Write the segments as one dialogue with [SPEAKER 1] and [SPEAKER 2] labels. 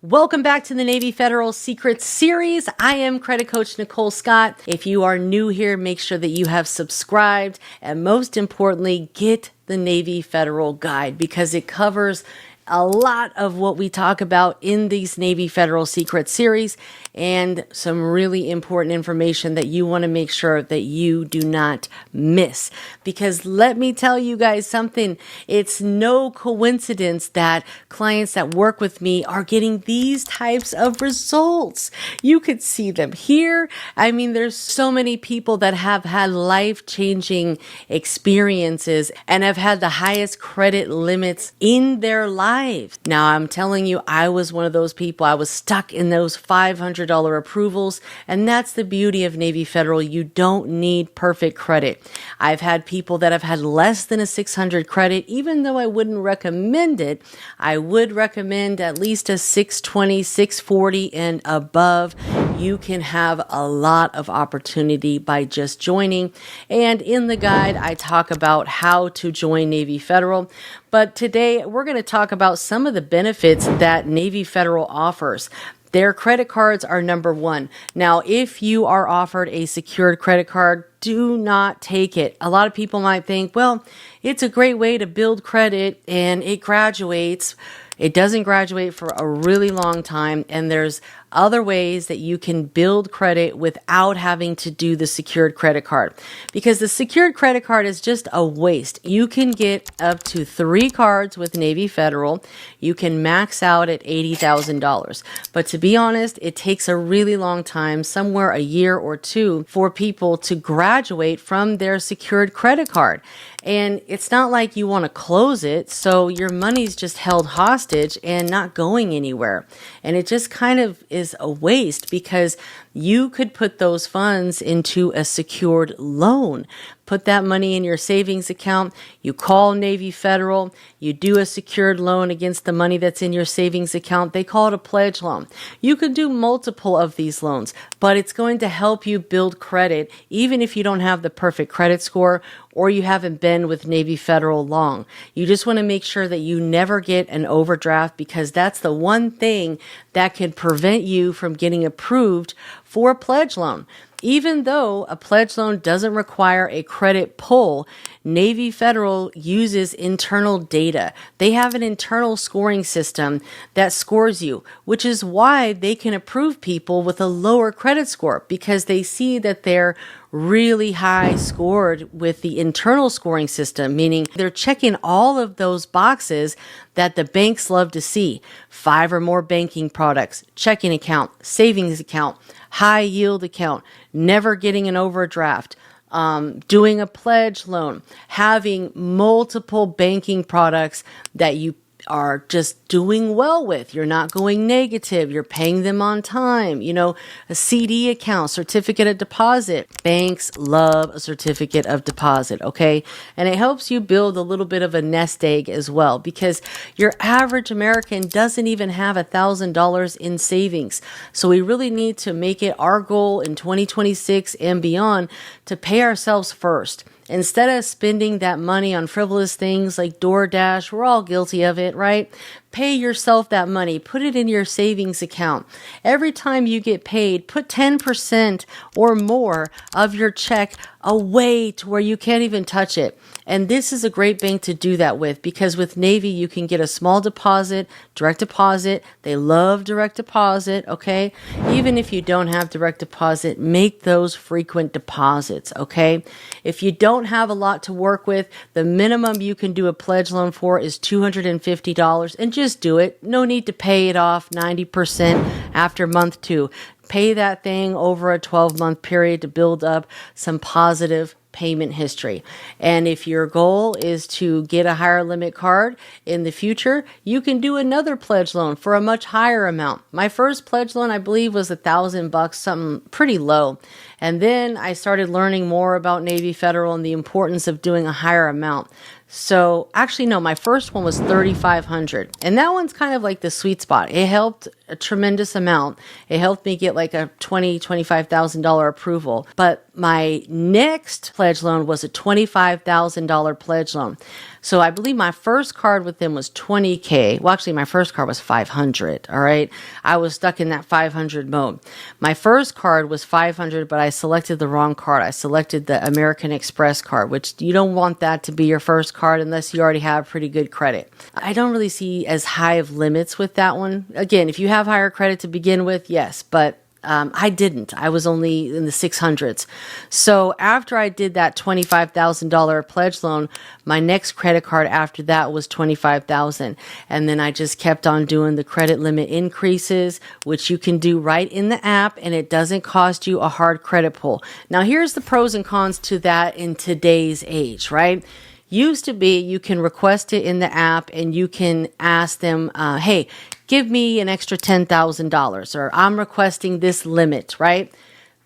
[SPEAKER 1] Welcome back to the Navy Federal Secrets series. I am credit coach Nicole Scott. If you are new here, make sure that you have subscribed, and most importantly, get the Navy Federal Guide because it covers a lot of what we talk about in these Navy Federal Secrets series and some really important information that you want to make sure that you do not miss. Because let me tell you guys something, it's no coincidence that clients that work with me are getting these types of results. You could see them here. I mean, there's so many people that have had life-changing experiences and have had the highest credit limits in their lives. Now, I'm telling you, I was one of those people. I was stuck in those $500 approvals, and that's the beauty of Navy Federal. You don't need perfect credit. I've had people that have had less than a 600 credit. Even though I wouldn't recommend it, I would recommend at least a 620, 640 and above. You can have a lot of opportunity by just joining. And in the guide, I talk about how to join Navy Federal. But today, we're going to talk about some of the benefits that Navy Federal offers. Their credit cards are number one. Now, if you are offered a secured credit card, do not take it. A lot of people might think, well, it's a great way to build credit and it graduates. It doesn't graduate for a really long time, and there's other ways that you can build credit without having to do the secured credit card. Because the secured credit card is just a waste. You can get up to 3 cards with Navy Federal. You can max out at $80,000. But to be honest, it takes a really long time, somewhere a year or two, for people to graduate from their secured credit card. And it's not like you want to close it, so your money's just held hostage and not going anywhere. And it just kind of is a waste because you could put those funds into a secured loan. Put that money in your savings account. You call Navy Federal. You do a secured loan against the money that's in your savings account. They call it a pledge loan. You could do multiple of these loans, but it's going to help you build credit even if you don't have the perfect credit score or you haven't been with Navy Federal long. You just want to make sure that you never get an overdraft because that's the one thing that can prevent you from getting approved for a pledge loan. Even though a pledge loan doesn't require a credit pull, Navy Federal uses internal data. They have an internal scoring system that scores you, which is why they can approve people with a lower credit score because they see that they're really high scored with the internal scoring system, meaning they're checking all of those boxes that the banks love to see. 5 or more banking products, checking account, savings account, high yield account, never getting an overdraft, doing a pledge loan, having multiple banking products that you are just doing well with. You're not going negative. You're paying them on time. You know, a CD account, certificate of deposit. Banks love a certificate of deposit, okay? And it helps you build a little bit of a nest egg as well because your average American doesn't even have $1,000 in savings. So we really need to make it our goal in 2026 and beyond to pay ourselves first. Instead of spending that money on frivolous things like DoorDash, we're all guilty of it, right? Pay yourself that money. Put it in your savings account. Every time you get paid, put 10% or more of your check away to where you can't even touch it. And this is a great bank to do that with because with Navy, you can get a small deposit, direct deposit. They love direct deposit, okay? Even if you don't have direct deposit, make those frequent deposits, okay? If you don't have a lot to work with, the minimum you can do a pledge loan for is $250 and just do it. No need to pay it off 90% after month 2. Pay that thing over a 12-month period to build up some positive payment history. And if your goal is to get a higher limit card in the future, you can do another pledge loan for a much higher amount. My first pledge loan, I believe, was $1,000, something pretty low. And then I started learning more about Navy Federal and the importance of doing a higher amount. So actually, no, my first one was $3,500. And that one's kind of like the sweet spot. It helped a tremendous amount. It helped me get like a $20,000, $25,000 approval. But my next pledge loan was a $25,000 pledge loan. So I believe my first card with them was $20K. Well, actually, my first card was $500. All right. I was stuck in that $500 mode. My first card was $500, but I selected the wrong card. I selected the American Express card, which you don't want that to be your first card unless you already have pretty good credit. I don't really see as high of limits with that one. Again, if you have higher credit to begin with, yes, but I didn't. I was only in the 600s. So after I did that $25,000 pledge loan, my next credit card after that was $25,000. And then I just kept on doing the credit limit increases, which you can do right in the app, and it doesn't cost you a hard credit pull. Now, here's the pros and cons to that in today's age, right? Used to be you can request it in the app and you can ask them, hey, give me an extra $10,000, or I'm requesting this limit, right?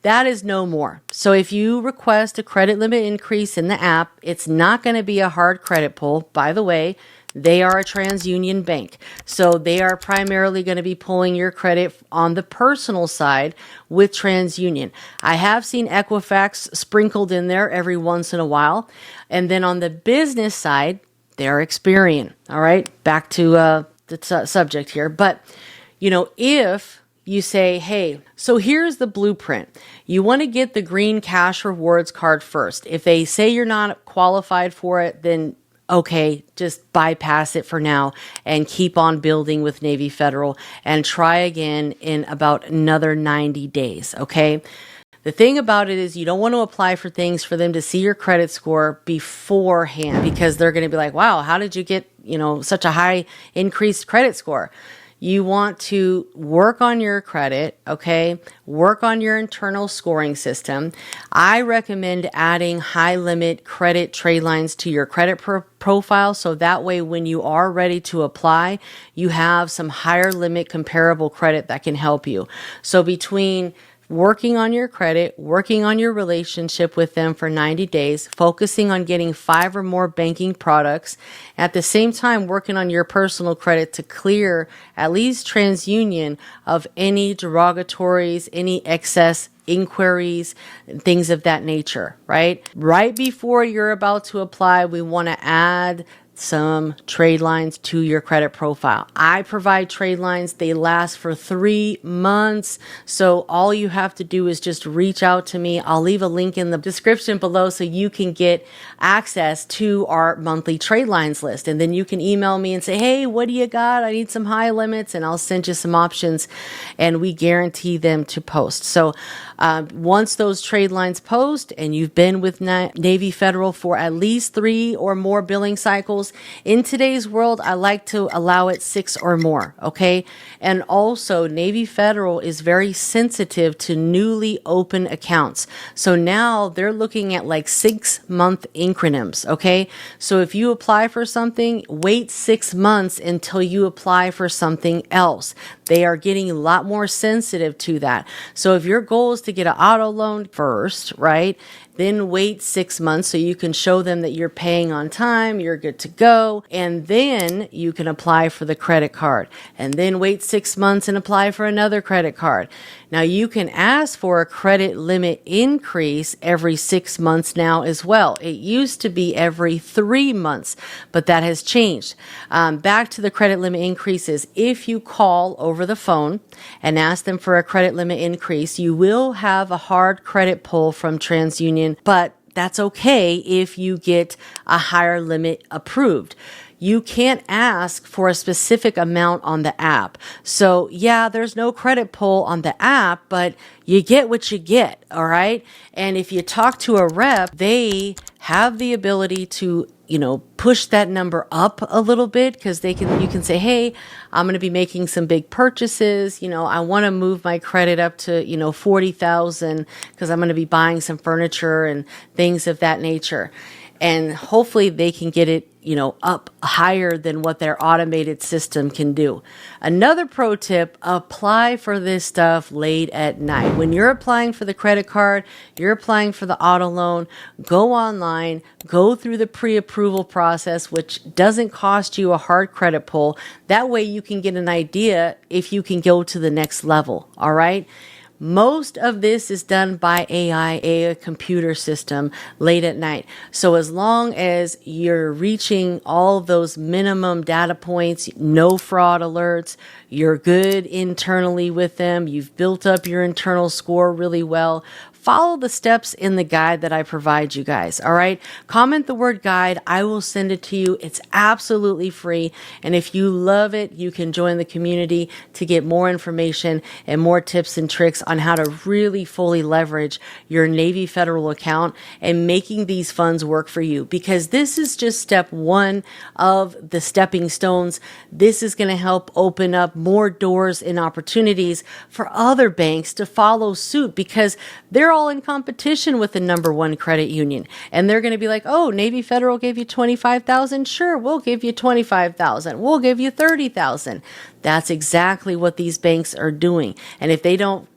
[SPEAKER 1] That is no more. So if you request a credit limit increase in the app, it's not going to be a hard credit pull. By the way, they are a TransUnion bank. So they are primarily going to be pulling your credit on the personal side with TransUnion. I have seen Equifax sprinkled in there every once in a while. And then on the business side, they're Experian. All right, back to the subject here. But, if you say, hey, so here's the blueprint. You want to get the green cash rewards card first. If they say you're not qualified for it, then okay, just bypass it for now and keep on building with Navy Federal and try again in about another 90 days, okay? The thing about it is you don't want to apply for things for them to see your credit score beforehand, because they're going to be like, wow, how did you get, such a high increased credit score? You want to work on your credit, okay? Work on your internal scoring system. I recommend adding high limit credit trade lines to your credit profile, so that way when you are ready to apply, you have some higher limit comparable credit that can help you. So between working on your credit, working on your relationship with them for 90 days, focusing on getting 5 or more banking products, at the same time working on your personal credit to clear at least TransUnion of any derogatories, any excess inquiries, things of that nature, right? Right before you're about to apply, we want to add some trade lines to your credit profile. I provide trade lines. They last for 3 months. So all you have to do is just reach out to me. I'll leave a link in the description below so you can get access to our monthly trade lines list. And then you can email me and say, hey, what do you got? I need some high limits, and I'll send you some options, and we guarantee them to post. So once those trade lines post and you've been with Navy Federal for at least 3 or more billing cycles, in today's world, I like to allow it 6 or more, okay? And also, Navy Federal is very sensitive to newly open accounts. So now they're looking at like 6-month increments, okay? So if you apply for something, wait 6 months until you apply for something else. They are getting a lot more sensitive to that. So if your goal is to get an auto loan first, right? Then wait 6 months so you can show them that you're paying on time, you're good to go, and then you can apply for the credit card. And then wait 6 months and apply for another credit card. Now you can ask for a credit limit increase every 6 months now as well. It used to be every 3 months, but that has changed. Back to the credit limit increases. If you call over the phone and ask them for a credit limit increase, you will have a hard credit pull from TransUnion, but that's okay if you get a higher limit approved. You can't ask for a specific amount on the app. So yeah, there's no credit pull on the app, but you get what you get, all right? And if you talk to a rep, they have the ability to, push that number up a little bit, because you can say, hey, I'm going to be making some big purchases. I want to move my credit up to, 40,000 because I'm going to be buying some furniture and things of that nature. And hopefully they can get it, up higher than what their automated system can do. Another pro tip, apply for this stuff late at night. When you're applying for the credit card, you're applying for the auto loan, go online, go through the pre-approval process, which doesn't cost you a hard credit pull. That way you can get an idea if you can go to the next level, all right? most of this is done by AI, a computer system late at night. So as long as you're reaching all of those minimum data points, no fraud alerts, you're good internally with them, you've built up your internal score really well, follow the steps in the guide that I provide you guys, all right? Comment the word guide. I will send it to you. It's absolutely free. And if you love it, you can join the community to get more information and more tips and tricks on how to really fully leverage your Navy Federal account and making these funds work for you. Because this is just step one of the stepping stones. This is going to help open up more doors and opportunities for other banks to follow suit, because they're all in competition with the #1 credit union. And they're going to be like, oh, Navy Federal gave you $25,000. Sure, we'll give you $25,000. We'll give you $30,000. That's exactly what these banks are doing. And if they don't,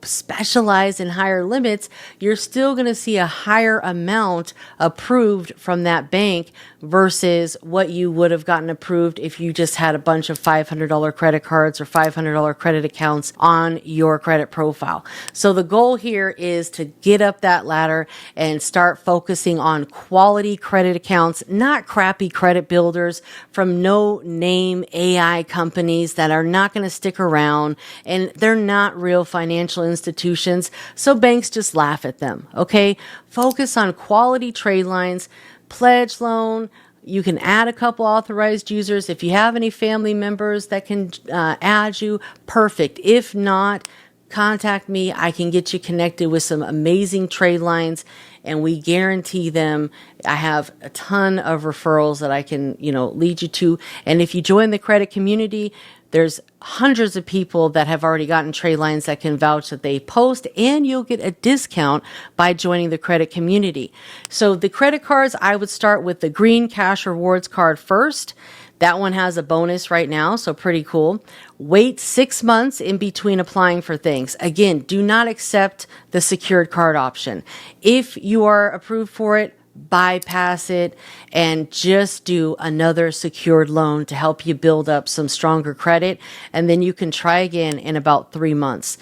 [SPEAKER 1] specialize in higher limits, you're still going to see a higher amount approved from that bank versus what you would have gotten approved if you just had a bunch of $500 credit cards or $500 credit accounts on your credit profile. So the goal here is to get up that ladder and start focusing on quality credit accounts, not crappy credit builders from no-name AI companies that are not going to stick around, and they're not real financial institutions, so banks just laugh at them, okay? Focus on quality trade lines, pledge loan. You can add a couple authorized users. If you have any family members that can add you, perfect. If not, contact me. I can get you connected with some amazing trade lines, and we guarantee them. I have a ton of referrals that I can, lead you to. And if you join the credit community, there's hundreds of people that have already gotten trade lines that can vouch that they post, and you'll get a discount by joining the credit community. So the credit cards, I would start with the green cash rewards card first. That one has a bonus right now, so pretty cool. Wait 6 months in between applying for things. Again, do not accept the secured card option. If you are approved for it, bypass it and just do another secured loan to help you build up some stronger credit, and then you can try again in about 3 months.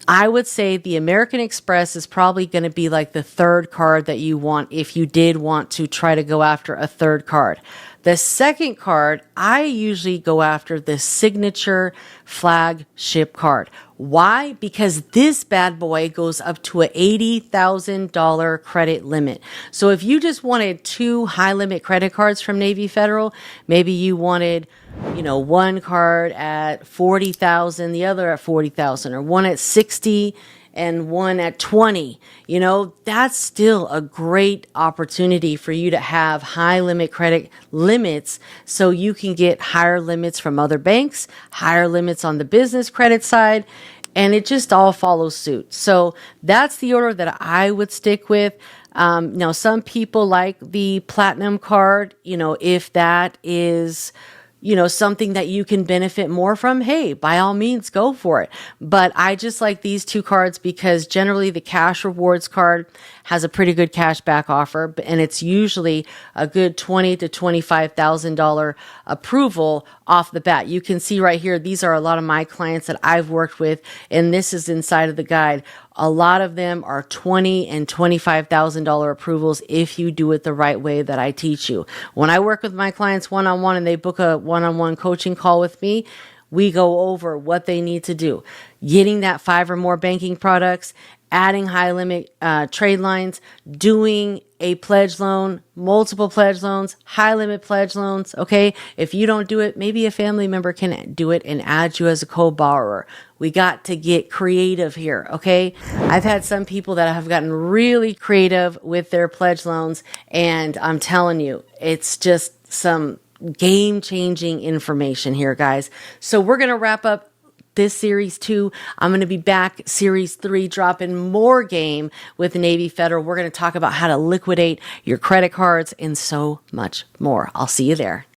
[SPEAKER 1] I would say the American Express is probably going to be like the third card that you want if you did want to try to go after a third card. The second card, I usually go after the signature flagship card. Why? Because this bad boy goes up to an $80,000 credit limit. So if you just wanted 2 high limit credit cards from Navy Federal, maybe you wanted, one card at $40,000, the other at $40,000, or one at 60 and one at 20, that's still a great opportunity for you to have high limit credit limits, so you can get higher limits from other banks, higher limits on the business credit side, and it just all follows suit. So that's the order that I would stick with. Now, some people like the platinum card, if that is something that you can benefit more from, hey, by all means, go for it. But I just like these 2 cards because generally the cash rewards card has a pretty good cash back offer, and it's usually a good $20,000 to $25,000 approval off the bat. You can see right here, these are a lot of my clients that I've worked with, and this is inside of the guide. A lot of them are $20,000 and $25,000 approvals if you do it the right way that I teach you. When I work with my clients one-on-one and they book a one-on-one coaching call with me, we go over what they need to do. Getting that 5 or more banking products, adding high limit trade lines, doing a pledge loan, multiple pledge loans, high limit pledge loans. Okay. If you don't do it, maybe a family member can do it and add you as a co-borrower. We got to get creative here. Okay. I've had some people that have gotten really creative with their pledge loans, and I'm telling you, it's just some game-changing information here, guys. So we're going to wrap up this series 2. I'm going to be back series 3, dropping more game with Navy Federal. We're going to talk about how to liquidate your credit cards and so much more. I'll see you there.